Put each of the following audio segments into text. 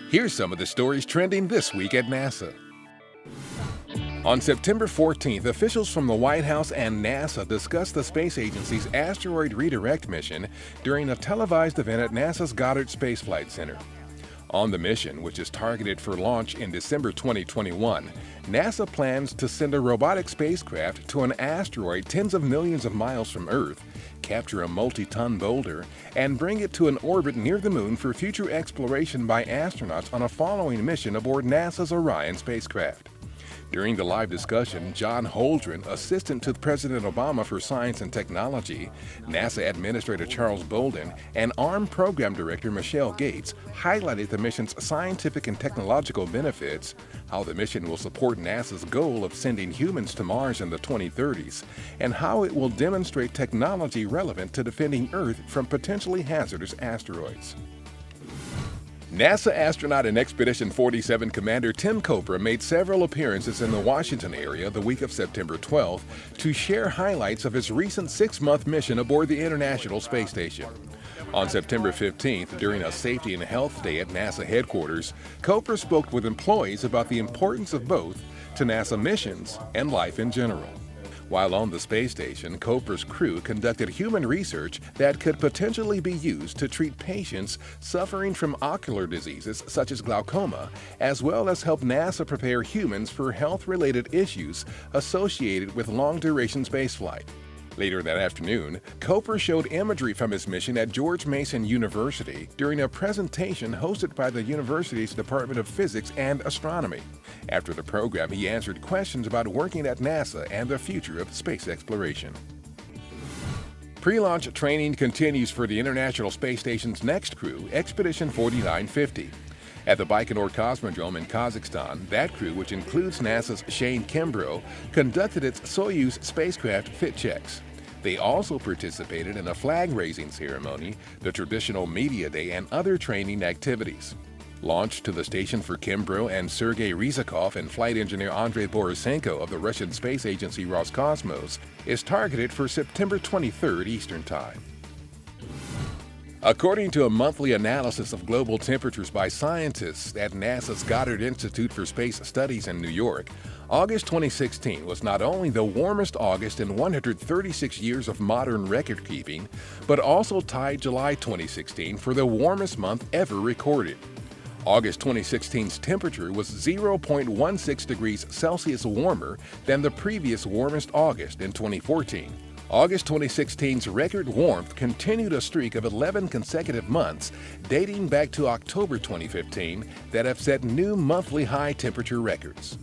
Here's some of the stories trending this week at NASA. On September 14th, officials from the White House and NASA discussed the space agency's Asteroid Redirect Mission during a televised event at NASA's Goddard Space Flight Center. On the mission, which is targeted for launch in December 2021, NASA plans to send a robotic spacecraft to an asteroid tens of millions of miles from Earth, capture a multi-ton boulder, and bring it to an orbit near the Moon for future exploration by astronauts on a following mission aboard NASA's Orion spacecraft. During the live discussion, John Holdren, assistant to President Obama for Science and Technology, NASA Administrator Charles Bolden, and ARM Program Director Michele highlighted the mission's scientific and technological benefits, how the mission will support NASA's goal of sending humans to Mars in the 2030s, and how it will demonstrate technology relevant to defending Earth from potentially hazardous asteroids. NASA astronaut and Expedition 47 Commander Tim Kopra made several appearances in the Washington area the week of September 12th to share highlights of his recent 6-month mission aboard the International Space Station. On September 15th, during a Safety and Health Day at NASA headquarters, Kopra spoke with employees about the importance of both to NASA missions and life in general. While on the space station, Kopra's crew conducted human research that could potentially be used to treat patients suffering from ocular diseases such as glaucoma, as well as help NASA prepare humans for health-related issues associated with long-duration spaceflight. Later that afternoon, Kopra showed imagery from his mission at George Mason University during a presentation hosted by the university's Department of Physics and Astronomy. After the program, he answered questions about working at NASA and the future of space exploration. Pre-launch training continues for the International Space Station's next crew, Expedition 4950. At the Baikonur Cosmodrome in Kazakhstan, that crew, which includes NASA's Shane Kimbrough, conducted its Soyuz spacecraft fit checks. They also participated in a flag-raising ceremony, the traditional media day, and other training activities. Launch to the station for Kimbrough and Sergei Ryzhikov and flight engineer Andrei Borisenko of the Russian space agency Roscosmos is targeted for September 23rd Eastern Time. According to a monthly analysis of global temperatures by scientists at NASA's Goddard Institute for Space Studies in New York, August 2016 was not only the warmest August in 136 years of modern record-keeping, but also tied July 2016 for the warmest month ever recorded. August 2016's temperature was 0.16 degrees Celsius warmer than the previous warmest August in 2014. August 2016's record warmth continued a streak of 11 consecutive months dating back to October 2015 that have set new monthly high temperature records.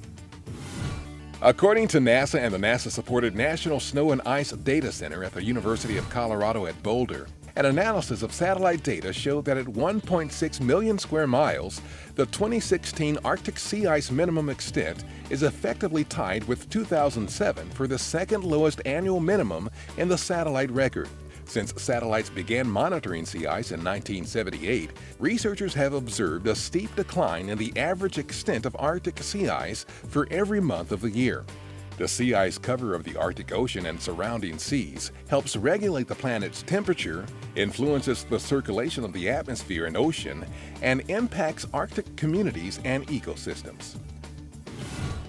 According to NASA and the NASA-supported National Snow and Ice Data Center at the University of Colorado at Boulder, an analysis of satellite data showed that at 1.6 million square miles, the 2016 Arctic sea ice minimum extent is effectively tied with 2007 for the second lowest annual minimum in the satellite record. Since satellites began monitoring sea ice in 1978, researchers have observed a steep decline in the average extent of Arctic sea ice for every month of the year. The sea ice cover of the Arctic Ocean and surrounding seas helps regulate the planet's temperature, influences the circulation of the atmosphere and ocean, and impacts Arctic communities and ecosystems.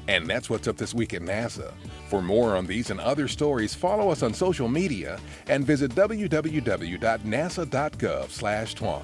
And that's what's up this week at NASA. For more on these and other stories, follow us on social media and visit www.nasa.gov/twan.